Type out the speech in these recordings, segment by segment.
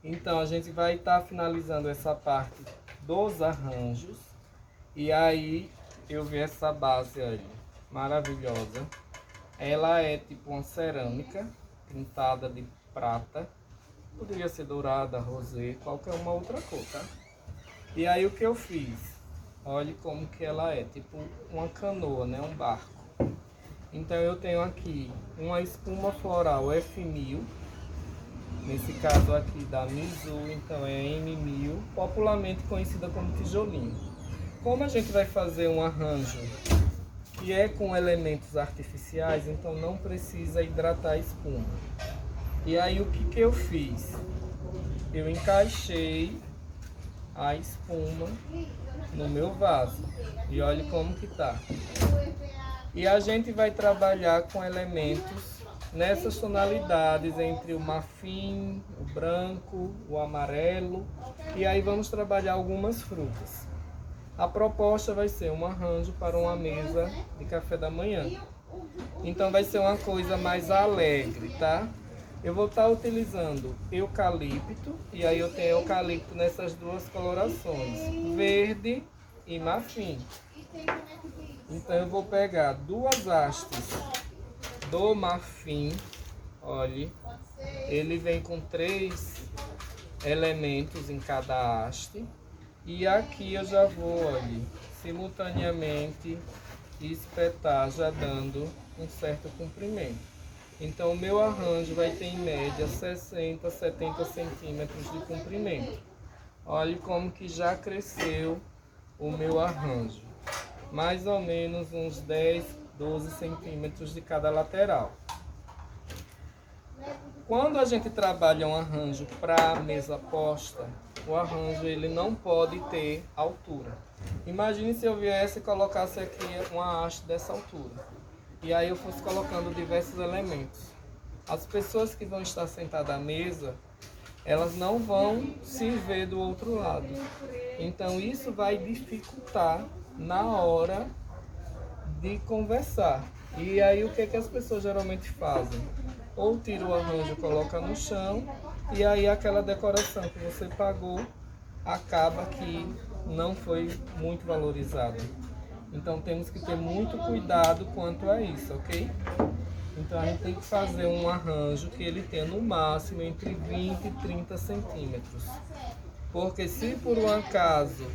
Então a gente vai estar finalizando essa parte dos arranjos. E aí eu vi essa base aí, maravilhosa. Ela é tipo uma cerâmica pintada de prata. Poderia ser dourada, rosé, qualquer uma outra cor, tá? E aí o que eu fiz? Olha como que ela é, tipo uma canoa, né? Um barco. Então eu tenho aqui uma espuma floral F1000. Nesse caso aqui da Mizu, então é M1000, popularmente conhecida como tijolinho. Como a gente vai fazer um arranjo que é com elementos artificiais, então não precisa hidratar a espuma. E aí o que eu fiz? Eu encaixei a espuma no meu vaso. E olha como que tá. E a gente vai trabalhar com elementos nessas tonalidades entre o marfim, o branco, o amarelo. E aí vamos trabalhar algumas frutas. A proposta vai ser um arranjo para uma mesa de café da manhã. Então vai ser uma coisa mais alegre, tá? Eu vou estar utilizando eucalipto, e aí eu tenho eucalipto nessas duas colorações, verde e marfim. Então eu vou pegar duas hastes do marfim, olhe, ele vem com 3 elementos em cada haste. E aqui eu já vou, olha, simultaneamente espetar, já dando um certo comprimento. Então o meu arranjo vai ter em média 60, 70 centímetros de comprimento. Olha como que já cresceu o meu arranjo. Mais ou menos uns 10, 12 centímetros de cada lateral. Quando a gente trabalha um arranjo para mesa posta, o arranjo ele não pode ter altura. Imagine se eu viesse e colocasse aqui uma haste dessa altura. E aí eu fosse colocando diversos elementos. As pessoas que vão estar sentadas à mesa, elas não vão se ver do outro lado. Então isso vai dificultar na hora de conversar. E aí o que as pessoas geralmente fazem? Ou tira o arranjo e coloca no chão, e aí aquela decoração que você pagou acaba que não foi muito valorizada. Então temos que ter muito cuidado quanto a isso, ok? Então a gente tem que fazer um arranjo que ele tenha no máximo entre 20 e 30 centímetros. Porque se por um acaso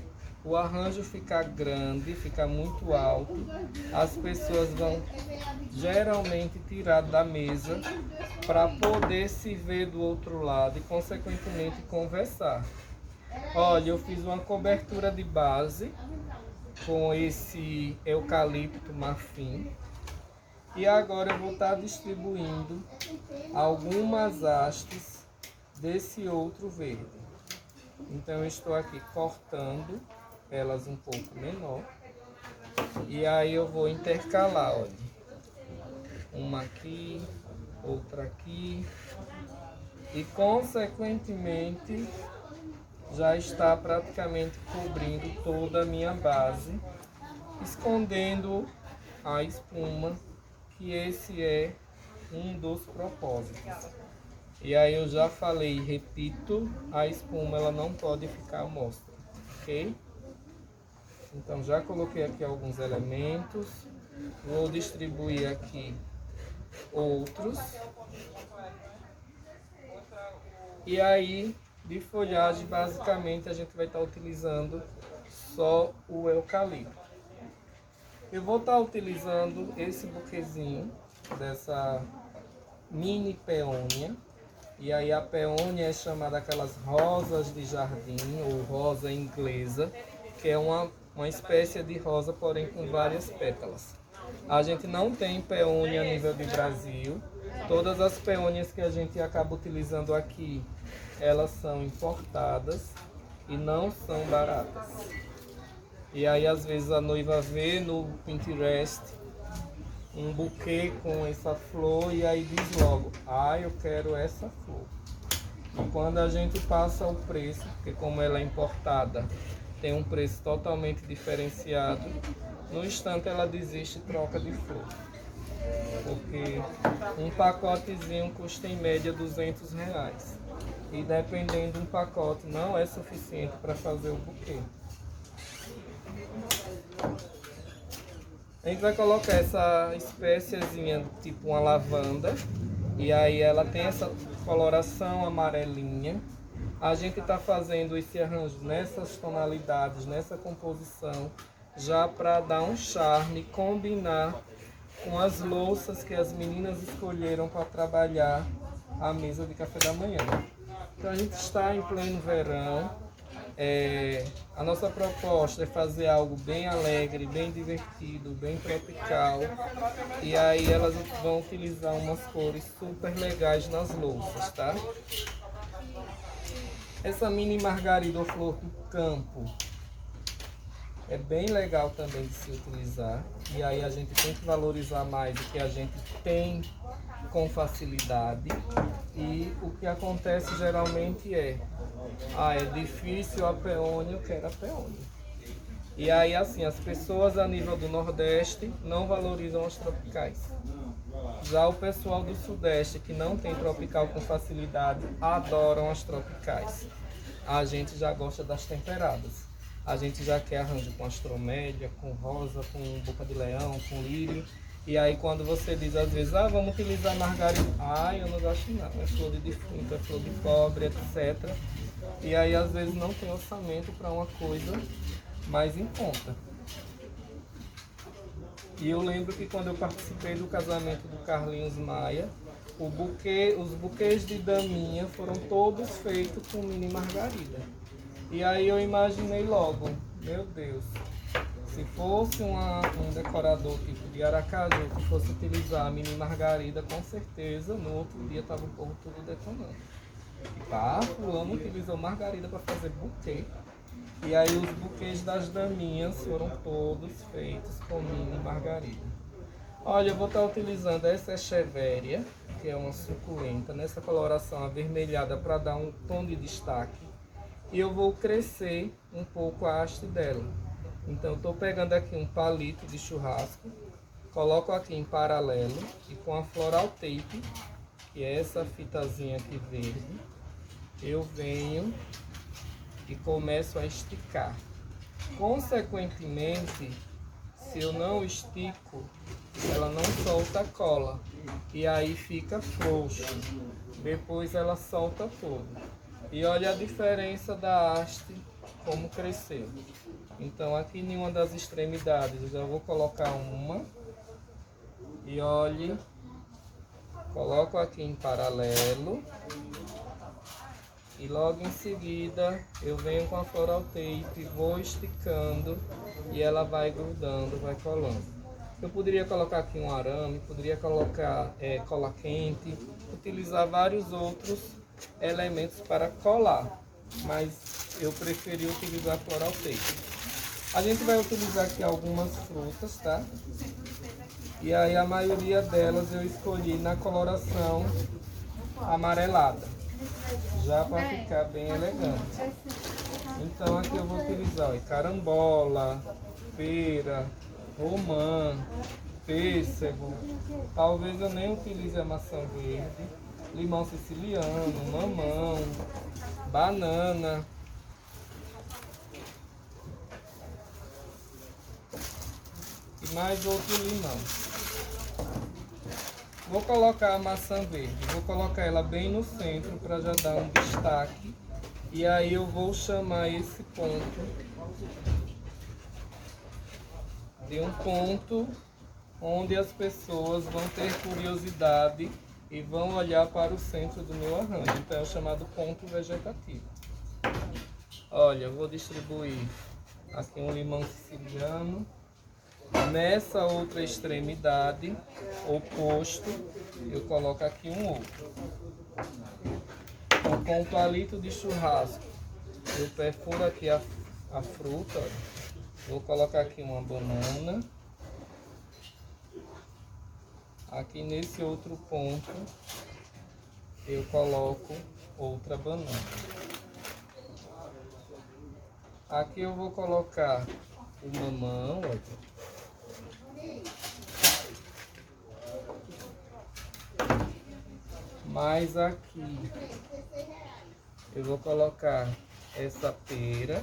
o arranjo ficar grande, ficar muito alto, as pessoas vão geralmente tirar da mesa para poder se ver do outro lado e consequentemente conversar. Olha, eu fiz uma cobertura de base com esse eucalipto marfim. E agora eu vou estar distribuindo algumas hastes desse outro verde. Então eu estou aqui cortando elas um pouco menor. E aí eu vou intercalar, olha. Uma aqui, outra aqui. E consequentemente já está praticamente cobrindo toda a minha base, escondendo a espuma, que esse é um dos propósitos. E aí eu já falei e repito, a espuma ela não pode ficar à mostra, ok? Então já coloquei aqui alguns elementos, vou distribuir aqui outros. E aí de folhagem basicamente a gente vai estar utilizando só o eucalipto. Eu vou estar utilizando esse buquezinho dessa mini peônia. E aí a peônia é chamada aquelas rosas de jardim ou rosa inglesa, que é uma espécie de rosa, porém com várias pétalas. A gente não tem peônia a nível de Brasil. Todas as peônias que a gente acaba utilizando aqui, elas são importadas e não são baratas. E aí às vezes a noiva vê no Pinterest um buquê com essa flor e aí diz logo, eu quero essa flor. E quando a gente passa o preço, porque como ela é importada, tem um preço totalmente diferenciado, no instante ela desiste e troca de flor. Porque um pacotezinho custa em média R$200. E dependendo, um pacote não é suficiente para fazer o buquê. A gente vai colocar essa espéciezinha, tipo uma lavanda, e aí ela tem essa coloração amarelinha. A gente está fazendo esse arranjo nessas tonalidades, nessa composição, já para dar um charme, combinar com as louças que as meninas escolheram para trabalhar a mesa de café da manhã. Então a gente está em pleno verão. A nossa proposta é fazer algo bem alegre, bem divertido, bem tropical. E aí elas vão utilizar umas cores super legais nas louças, tá? Essa mini margarida ou flor do campo é bem legal também de se utilizar. E aí a gente tem que valorizar mais o que a gente tem com facilidade. E o que acontece geralmente é difícil a peônia, eu quero a peônia. E aí assim, as pessoas a nível do Nordeste não valorizam as tropicais. Já o pessoal do Sudeste, que não tem tropical com facilidade, adoram as tropicais. A gente já gosta das temperadas. A gente já quer arranjo com astromélia, com rosa, com boca de leão, com lírio. E aí quando você diz às vezes, vamos utilizar margarida. Eu não gosto não, é flor de defunto, é flor de cobre, etc. E aí às vezes não tem orçamento para uma coisa mais em conta. E eu lembro que quando eu participei do casamento do Carlinhos Maia, os buquês de daminha foram todos feitos com mini margarida. E aí eu imaginei logo, meu Deus, se fosse um decorador tipo de Aracaju que fosse utilizar a mini margarida, com certeza no outro dia estava o povo tudo detonando. Fulano utilizou margarida para fazer buquê. E aí os buquês das daminhas foram todos feitos com mini margarida. Olha, eu vou estar utilizando essa echeveria, que é uma suculenta, nessa coloração avermelhada para dar um tom de destaque. E eu vou crescer um pouco a haste dela. Então estou pegando aqui um palito de churrasco, coloco aqui em paralelo e com a floral tape, que é essa fitazinha aqui verde, eu venho e começo a esticar. Consequentemente, se eu não estico, ela não solta a cola e aí fica frouxo. Depois ela solta todo. E olha a diferença da haste, como cresceu. Então aqui em uma das extremidades eu já vou colocar uma. E olhe, coloco aqui em paralelo. E logo em seguida eu venho com a floral tape, vou esticando e ela vai grudando, vai colando. Eu poderia colocar aqui um arame, poderia colocar cola quente, utilizar vários outros elementos para colar, mas eu preferi utilizar a floral tape. A gente vai utilizar aqui algumas frutas, tá? E aí a maioria delas eu escolhi na coloração amarelada, já para ficar bem elegante. Então aqui eu vou utilizar carambola, pera, romã, pêssego, talvez eu nem utilize a maçã verde, limão siciliano, mamão, banana. E mais outro limão. Vou colocar a maçã verde, vou colocar ela bem no centro para já dar um destaque. E aí eu vou chamar esse ponto de um ponto onde as pessoas vão ter curiosidade e vão olhar para o centro do meu arranjo. Então é o chamado ponto vegetativo. Olha, eu vou distribuir aqui um limão siciliano. Nessa outra extremidade, oposto, eu coloco aqui um outro. Então, com o palito de churrasco, eu perfuro aqui a fruta. Vou colocar aqui uma banana. Aqui nesse outro ponto, eu coloco outra banana. Aqui eu vou colocar o mamão, olha. Mas aqui Eu vou colocar essa pera,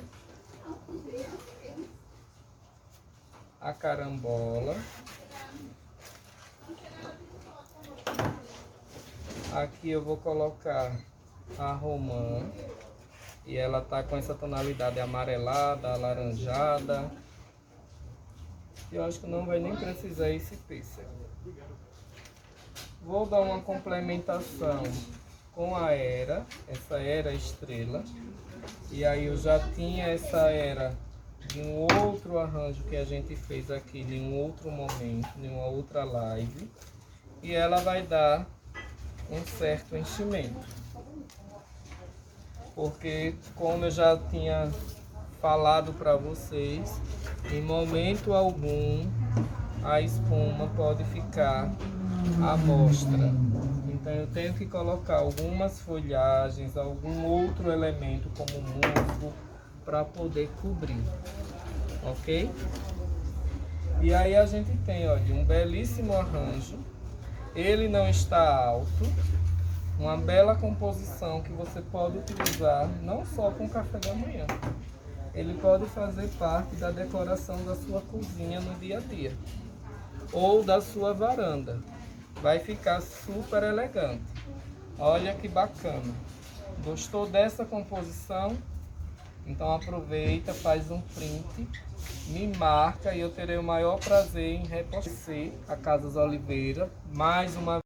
a carambola, aqui eu vou colocar a romã, e ela tá com essa tonalidade amarelada, alaranjada. Eu acho que não vai nem precisar esse pêssego. Vou dar uma complementação com a era, essa era estrela. E aí eu já tinha essa era de um outro arranjo que a gente fez aqui, em um outro momento, em uma outra live. E ela vai dar um certo enchimento. Porque, como eu já tinha falado para vocês, em momento algum a espuma pode ficar à mostra. Então eu tenho que colocar algumas folhagens, algum outro elemento como musgo para poder cobrir, ok? E aí a gente tem, olha, um belíssimo arranjo. Ele não está alto, uma bela composição que você pode utilizar não só com café da manhã. Ele pode fazer parte da decoração da sua cozinha no dia a dia ou da sua varanda. Vai ficar super elegante. Olha que bacana. Gostou dessa composição? Então aproveita, faz um print, me marca e eu terei o maior prazer em repostar a Casas Oliveira mais uma vez.